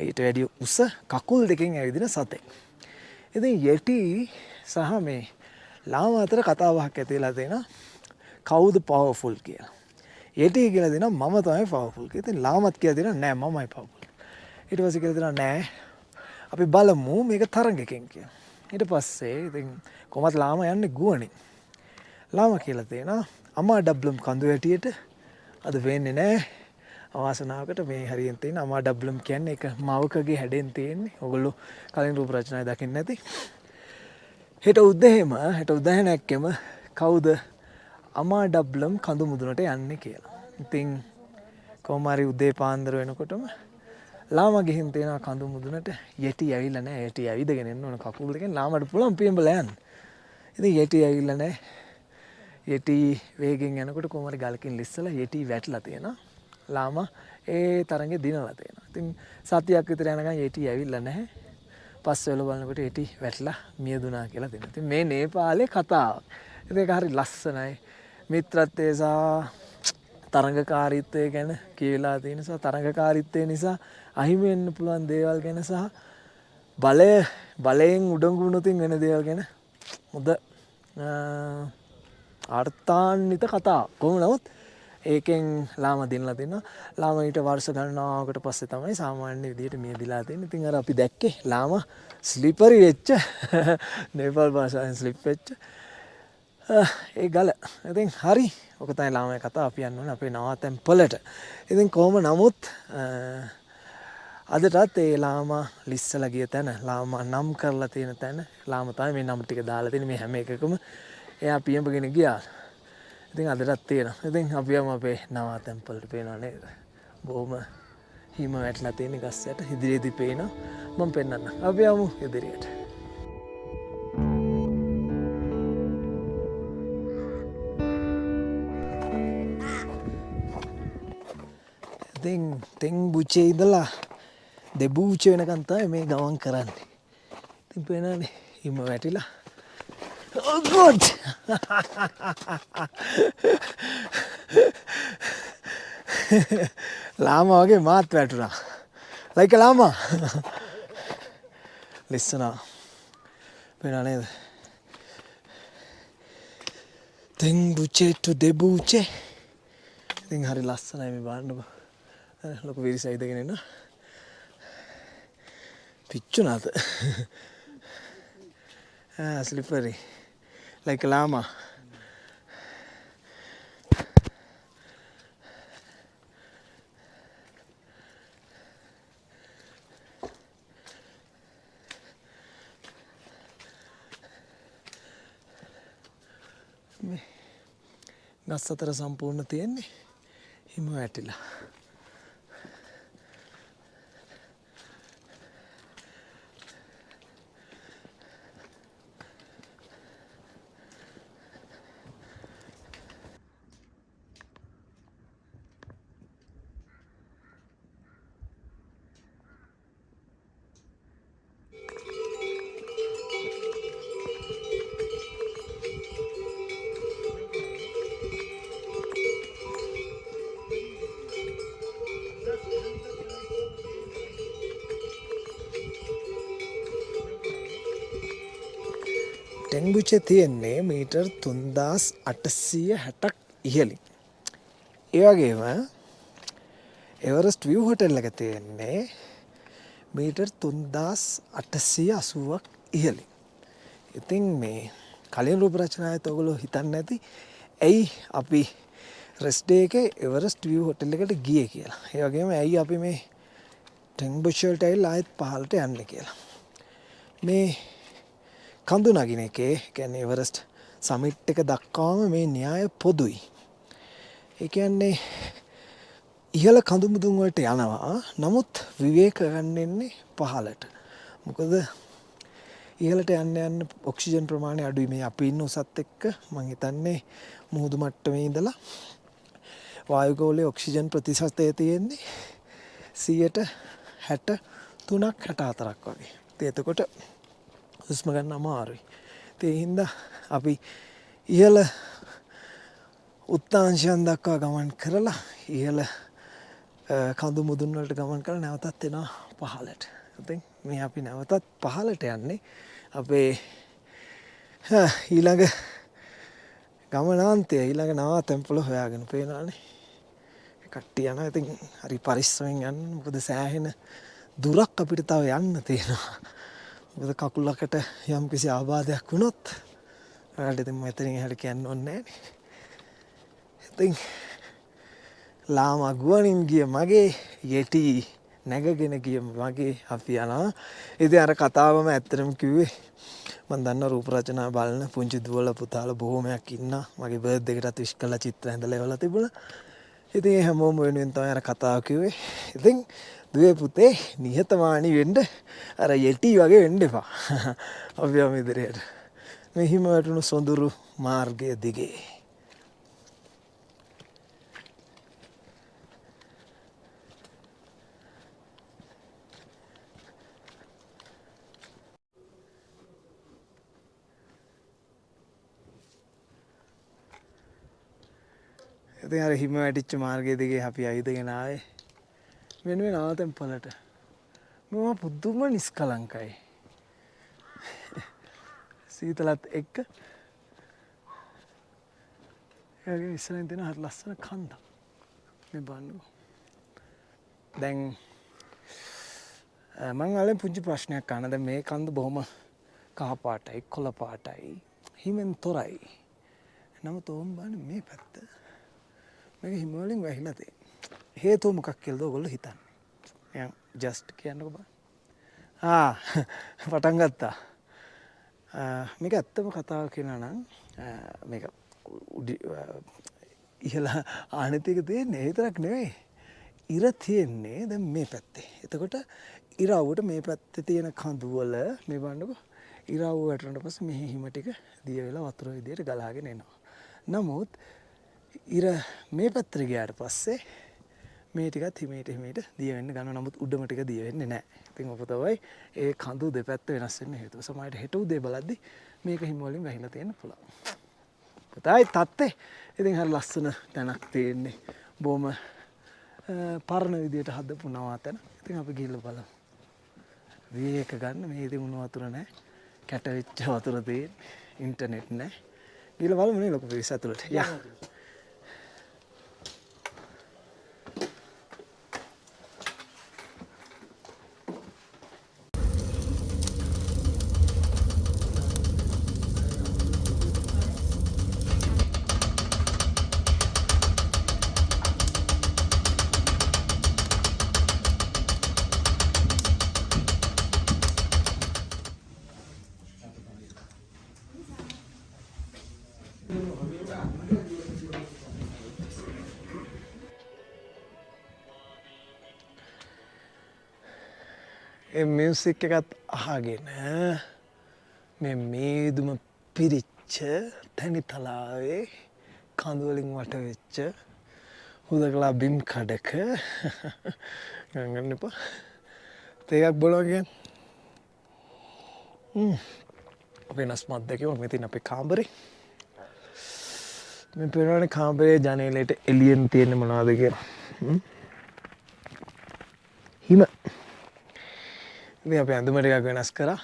[SPEAKER 1] ඊට වැඩි උස කකුල් දෙකෙන් ඇවිදින සතෙක්. ඉතින් යටි සහ මේ ලාමා අතර කතාවක් ඇති වෙලා තියෙනවා. කවුද පවර්ෆුල් කියලා. යටි කියලා දෙනවා මම තමයි පවර්ෆුල් කියලා. ඉතින් ලාමත් කියලා දෙනවා නෑ මමයි පවර්ෆුල්. ඊට පස්සේ කියලා දෙනවා නෑ අපි බලමු මේක තරංගකෙන් කියලා. ඊට පස්සේ ඉතින් කොහොමද ලාමා යන්නේ ගුවනින්. ලාමා කියලා තියෙනවා අමා ඩබ්ලම් කඳු වැටියට අද වෙන්නේ නැහැ. අවාසනාවකට මේ හරියෙන් තියෙන අමා ඩබ්ලම් කියන්නේ එක මවකගේ හැඩෙන් තියෙන්නේ. ඔයගොල්ලෝ කලින් රූප රචනාවේ දකින්න නැති. හෙට උදෑනක්කෙම කවුද අමා ඩබ්ලම් කඳු මුදුනට යන්නේ කියලා. ඉතින් කොහොම හරි උදේ පාන්දර වෙනකොටම ලාමා ගිහින් තියෙනවා කඳු මුදුනට. යටි ඇවිල්ලා නැහැ. යටි ඇවිදගෙන එන්න ඕන කකුල් දෙකෙන් ලාමට පුළුවන් පියඹලා යන්න. ඉතින් යටි ඇවිල්ලා නැහැ. යටි වේගෙන් යනකොට කොහොම හරි ගලකින් ලිස්සලා යටි වැටලා තියෙනවා. ලාමා ඒ තරඟේ දිනලා තියෙනවා. ඉතින් සතියක් විතර යනකම් යටි ඇවිල්ලා නැහැ. පස්සේ වල බලනකොට යටි වැටලා මියදුනා කියලා දෙනවා. ඉතින් මේ නේපාලේ කතාව. ඉතින් ඒක හරි ලස්සනයි. මිත්‍රත්වය සහ තරඟකාරීත්වය ගැන කියලා තියෙන නිසා තරඟකාරීත්වය නිසා අහිමි වෙන්න පුළුවන් දේවල් ගැන සහ බලයෙන් උඩඟු වුණොතින් වෙන දේවල් ගැන හොඳ අර්ථාන්විත කතා කොහොම නමුත් ඒකෙන් ලාම දිනලා තිනවා ලාම ඊට වර්ෂ ගණනාවකට පස්සේ තමයි සාමාන්‍ය විදිහට මියදිලා තියෙන්නේ. ඉතින් අර අපි දැක්කේ ලාම ස්ලිපරි වෙච්ච නේපාල් භාෂාවෙන් ස්ලිප් වෙච්ච ඒ ගල. ඉතින් හරි ඔක තමයි ලාමයේ කතාව. අපි යන්න ඕනේ අපේ නවාතැන් පොළට. ඉතින් කොහොම නමුත් අදටත් ඒ ලාමා ලිස්සලා ගිය තැන ලාමා නම් කරලා තියෙන තැන ලාම තමයි මේ නම් ටික දාලා තියෙන මේ හැම එකකම එයා පියඹගෙන ගියා. ඉතින් අදටත් තියෙනවා. ඉතින් අපි යමු අපේ නවාතැන් පොළට පේනවා නේද? බොහොම හිම වැටලා තියෙන ගස් යට ඉදිරියේදී පේනවා. මම පෙන්නන්නම්. අපි යමු ඉදිරියට. ඉතින් තෙන් බුචේ ඉඳලා දෙබූච වෙනකන් තමයි මේ ගමන් කරන්නේ. ඉතින් පේනවනේ හිම වැටිලා. Oh God! ලාමා වගේ මාත් වැටුණා. like a llama. Listen up. පේනව නේද? තෙන් බුචේ to දෙබූචේ. ඉතින් හරි ලස්සනයි මේ බලන්නකො. ලොකු විරිසයි ඉඳගෙන ඉන්න. පිච්චුනාද? slippery. Like a llama. ගස් අතර සම්පූර්ණ තියෙන්නේ හිම වැටිලා. ටෙන්බුචේ තියෙන්නේ මීටර් 3860ක් ඉහළින්. ඒ වගේම එවරස්ට් විව් හොටෙල් එක තියෙන්නේ මීටර් 3880ක් ඉහළින්. ඉතින් මේ කලින් රූප රචනායත් ඔයගොල්ලෝ හිතන්නේ නැති ඇයි අපි රෙස්ට් ඩේ එකේ එවරස්ට් විව් හොටෙල් එකට ගියේ කියලා. ඒ වගේම ඇයි අපි මේ ටෙන්බුචේ වලට ඇවිල්ලා ආයෙත් පහළට යන්නේ කියලා. මේ කඳු නගින එකේ කියන්නේ එවරස්ට් සමිට් එක දක්වාම මේ න්‍යාය පොදුයි. ඒ කියන්නේ ඉහළ කඳු මුදුන් වලට යනවා. නමුත් විවේක ගන්න එන්නේ පහළට. මොකද ඉහළට යන්න යන්න ඔක්සිජන් ප්‍රමාණය අඩුයි. මේ අපි ඉන්න උසත් එක්ක මම හිතන්නේ මුහුදු මට්ටමේ ඉඳලා වායුගෝලයේ ඔක්සිජන් ප්‍රතිශතය තියෙන්නේ 63ක් 64ක් වගේ. ඉතින් එතකොට හුස්ම ගන්න අමාරුයි. ඒ හින්දා අපි ඉහළ උත්තාංශයන් දක්වා ගමන් කරලා ඉහළ කඳු මුදුන් වලට ගමන් කරලා නැවතත් එනවා පහළට. ඉතින් මේ අපි නැවතත් පහළට යන්නේ අපේ ඊළඟ ගමනාන්තය ඊළඟ නවාතැන් පොළ හොයාගෙන පේනවානේ. කට්ටිය යනවා. ඉතින් හරි පරිස්සමෙන් යන්න. මොකද සෑහෙන දුරක් අපිට තව යන්න තියෙනවා. මොකද කකුලකට යම් කිසි ආබාධයක් වුණොත් ඔයාලට ඉතින් මෙතනින් එහාට කියන්න ඕනේ නැහැ. ඉතින් ලාමා ගුවනින් ගිය මගේ යටි නැගගෙන ගිය මගේ අපි යනවා. ඉතින් අර කතාවම ඇත්තටම කිව්වේ මම දන්න රූප රචනා බලන පුංචි දුවලා පුතාලා බොහොමයක් ඉන්නා. මගේ බර්ත්ඩේ එකටත් විශ් කළා චිත්‍ර ඇඳලා එවලා තිබුණා. ඉතින් ඒ හැමෝම වෙනුවෙන් තමයි අර කතාව කිව්වේ. ඉතින් දුවේ පුතේ නිහතමානී වෙන්න අර යටි වගේ වෙන්න එපා. අපි යමු ඉදිරියට. මේ හිම වැටුණු සොඳුරු මාර්ගය දිගේ. ඉතින් අර හිම වැටිච්ච මාර්ගය දිගේ අපි ඇවිදගෙන ආවේ මෙන්න මේ නවතැන්පලට. මම පුදුම නිස්කලංකයි. සීතලත් එක්ක එයාගේ ඉස්සරහින් තියෙන හරි ලස්සන කන්දක්. මේ බලන්නකෝ. දැන් මං අලෙන් පුංචි ප්‍රශ්නයක් අහන්න. දැන් මේ කන්ද බොහොම කහ පාටයි, කොළ පාටයි, හිමෙන් තොරයි. නමුත් ඕම් බලන්න මේ පැත්ත. මේක හිම වලින් වැහිලා තියෙන්නේ. හේතුව මොකක් කියලාද ඔයගොල්ලෝ හිතන්නේ? මම ජස්ට් කියන්නකෝ බලන්න. පටන් ගත්තා. මේක ඇත්තම කතාව කියනවා නම් මේක ඉහළ ආනතික තියෙන්නේ ඒ විතරක් නෙවෙයි. ඉර තියෙන්නේ දැන් මේ පැත්තේ. එතකොට ඉරවුවට මේ පැත්තේ තියෙන කඳු වල මේ බලන්නකෝ ඉරවුව වැටුණාට පස්සේ මෙහි හිම ටික දිය වෙලා වතුර විදියට ගලාගෙන එනවා. නමුත් ඉර මේ පැත්තට ගියාට පස්සේ මේ ටිකත් හිමීට දිය වෙන්න ගන්නවා. නමුත් උඩම ටික දිය වෙන්නේ නැහැ. ඉතින් ඔක තමයි ඒ කඳු දෙපැත්ත වෙනස් වෙන්න හේතුව. සමහරවිට හෙට උදේ බලද්දි මේක හිම වලින් වැහිලා තියෙන්න පුළුවන්. පුතායි තාත්තේ ඉතින් හරි ලස්සන තැනක් තියෙන්නේ. බොහොම පරණ විදියට හදපු නවාතැන. ඉතින් අපි ගිහිල්ලා බලමු. වේක ගන්න මේ ඉතින් උණු වතුර නැහැ. කැට වෙච්ච වතුර තියෙන්නේ. ඉන්ටර්නෙට් නැහැ. ගිහිල්ලා බලමු නේ ලොකු පිරිස ඇතුළට. යා. ඒ මියුසික් එකත් අහගෙන මේ මේදුම පිරිච්ච තැනිතලාවේ කඳු වලින් වට වෙච්ච හුදකලා බිම් කඩක ගන්න එපා. තේයක් බොනවා කියන්නේ. වෙනස් මද්දකම මෙතින් අපේ කාමරේ. මේ පේනවනේ කාමරේ ජනේලෙට එළියෙන් තියෙන මොනවද කියලා. හිම. ඉතින් අපි ඇඳුම ටිකක් වෙනස් කරා.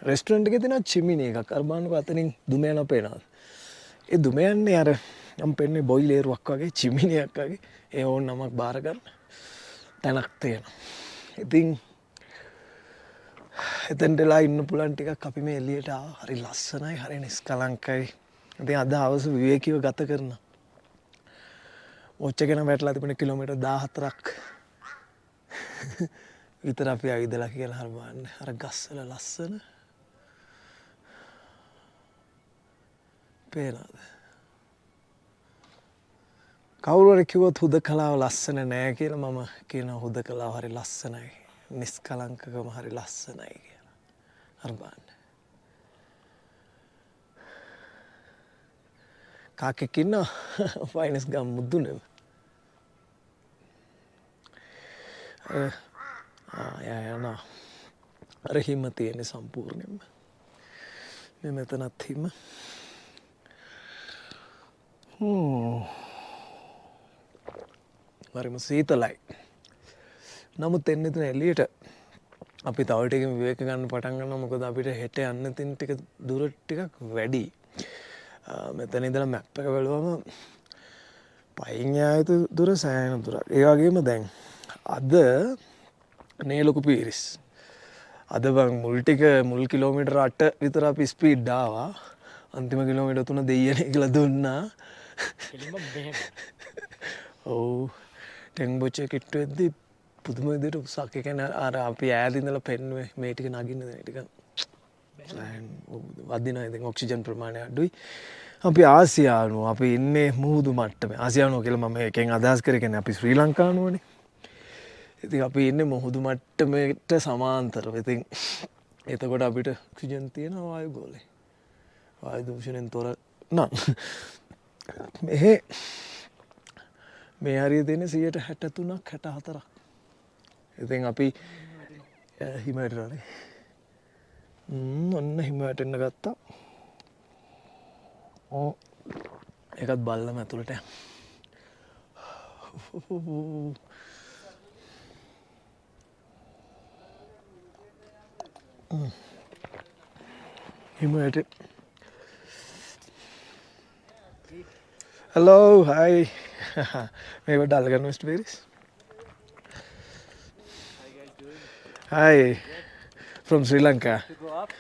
[SPEAKER 1] රෙස්ටුරන්ට් එකේ තියෙන චිමිනි එකක් අර බලන්නකෝ අතනින් දුම යනවා පේනවද? ඒ දුම යන්නේ අර මම පෙන්නේ බොයිලරයක් වගේ චිමිනියක් වගේ. ඒ ඕන නමක් බාර ගන්න තැනක් තියෙනවා. ඉතින් එතෙන්ටලා ඉන්න පුළුවන් ටිකක් අපි මේ එළියට ආවා. හරි ලස්සනයි, හරි නිස්කලංකයි. ඉතින් අද හවස විවේකීව ගත කරනවා. ඔච්ච ගැන වැටලා තිබුණේ කිලෝමීටර් 14ක්. විතර අපි ඇවිදලා කියලා හරි බලන්න. අර ගස්වල ලස්සන පේනවද? කවුරු හරි කිව්වොත් හුදකලාව ලස්සන නෑ කියලා මම කියනවා හුදකලාව හරි ලස්සනයි. නිස්කලංකකම හරි ලස්සනයි කියලා. හරි බලන්න. කාකෙක් ඉන්නවා ෆයිනස් ගම් මුදුනේම. යනවා. අර හිම තියෙන්නේ සම්පූර්ණයෙන්ම. මේ මෙතනත් හිම. හරිම සීතලයි. නමුත් එන්නේ තුන එළියට අපි තව ටිකකින් විවේක ගන්න පටන් ගන්නවා. මොකද අපිට හෙට යන්න තියෙන ටික දුර ටිකක් වැඩි. මෙතන ඉඳලා මැප් එක බලුවම පයින් යා යුතු දුර සෑහෙන දුරක්. ඒ වගේම දැන් අද නේ ලොකු පීරිස්. අද බං මුල් කිලෝමීටර් 8 විතර අපි ස්පීඩ් ආවා. අන්තිම කිලෝමීටර් 3 දෙයියනේ කියලා දුන්නා. ඔව්. ටෙන්බොච් එක කිට්ටු වෙද්දි පුදුම විදිහට උසක්. ඒ කියන්නේ අර අපි ඈත ඉඳලා පෙන්නුවේ මේ ටික නගින්න දැන් ටික වදිනවා. ඉතින් ඔක්සිජන් ප්‍රමාණය අඩුයි. අපි ආසියානු අපි ඉන්නේ මුහුදු මට්ටමේ. ආසියානු කියලා මම එකෙන් අදහස් කරේ කියන්නේ අපි ශ්‍රී ලංකානුවනේ. ඉතින් අපි ඉන්නේ මුහුදු මට්ටමේට සමාන්තරව. ඉතින් එතකොට අපිට ඔක්සිජන් තියෙනවා වායු ගෝලේ. වායු දූෂණයෙන් තොර නම් මේ හරිය තියෙන්නේ 63ක් 64ක්. ඉතින් අපි හිම වැටෙනවානේ. ඔන්න හිම වැටෙන්න ගත්තා. එකත් බල්ලම ඇතුළට හිමට hello hi මේක ඩල්ගන්න mister Peiris hi from Sri Lanka
[SPEAKER 4] Go up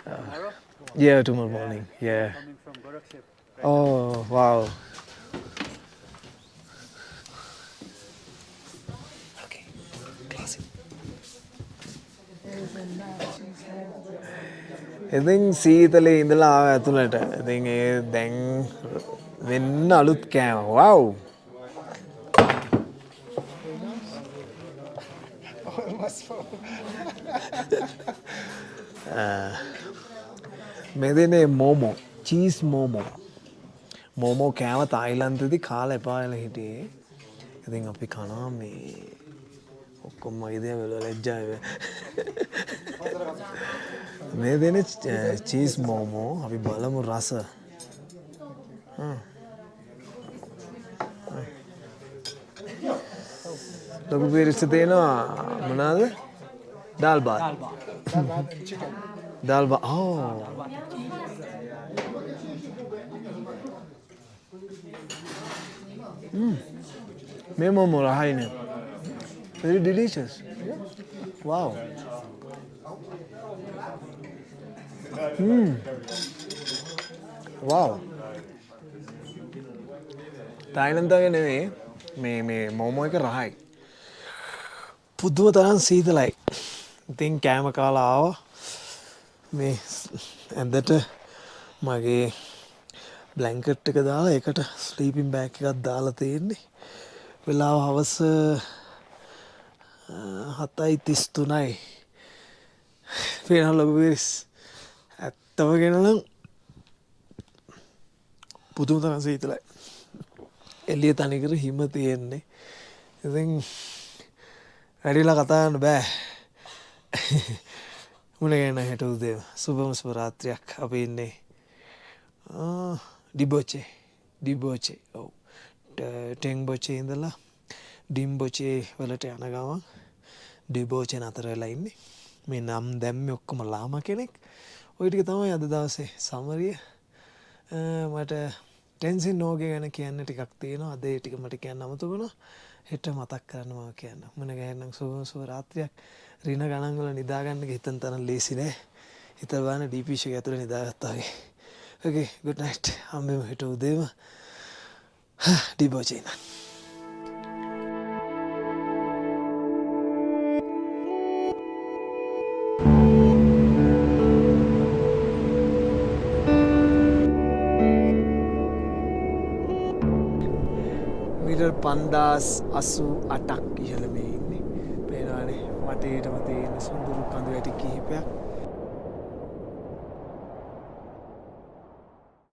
[SPEAKER 4] tomorrow.
[SPEAKER 1] yeah tomorrow morning yeah
[SPEAKER 4] Coming from Gorakshep.
[SPEAKER 1] oh wow okay classic ඉතින් සීතලේ ඉඳලා ආව ඇතුළට ඉතින් ඒ දැන් වෙන්න අලුත් කෑම වව් මෙදනේ මෝමෝ චීස් මෝමෝ කෑම තායිලන්තෙදි කාලා එපා වෙලා හිටියේ ඉතින් අපි කනවා මේ ඔක්කොම ඉදේ වෙලා ලැජ්ජායි මේ දෙන චීස් මෝමෝ අපි බලමු රස ලොකු පිරිස තියෙනවා මොනවාද දාල් බාත් දාල් බාත් මේ මෝමෝ රහයිනේ very delicious wow wow තායිලන්තයේ නෙවෙයි මේ මෝමෝ එක රහයි පුදුම තරම් සීතලයි ඉතින් කෑම කාලා ආවා මේ ඇඳට මගේ බ්ලැන්කට් එක දාලා ඒකට ස්ලීපින් බෑග් එකක් දාලා තියෙන්නේ වෙලාව හවස 7:33යි පේනවා ලොකු පිරිස් ඇත්තම කියනනම් පුදුම තරම් සීතලයි එළිය තනිකර හිම තියෙන්නේ ඉතින් වැඩිලා කතා කරන්න බෑ මුණ ගැන හෙට උදේ සුබම සුබ රාත්‍රියක් අපි ඉන්නේ ඩිබෝචේ ඔව් ටෙන්බෝචේ ඉඳලා ඩිම්බෝචේ වලට යන ගමන් ඩිබෝචේ නතර වෙලා ඉන්නේ මේ නම් දැම්මේ ඔක්කොම ලාම කෙනෙක් ඔය ටික තමයි අද දවසේ සමරිය මට ටෙන්සින් නෝගේ ගැන කියන්න ටිකක් තියෙනවා අද ඒ ටික මට කියන්න අමතක වුණා හෙට මතක් කරන්න මම කියන්න මුණ ගැහෙන්නම් සුබ රාත්‍රියක් රින ගණන් වල නිදාගන්න හිතන තරම් ලේසි නෑ හිතලා බලන්න ඩීපී එක ඇතුලේ නිදාගත්තා වගේ okay good night හම්බෙමු හෙට උදේම ඩිබෝචේ ඉඳන් මීටර් 5088ක් ඉහළ මේ ඉන්නේ පේනවනේ වටේටම තියෙන සුන්දර කඳු වැටි කිහිපයක්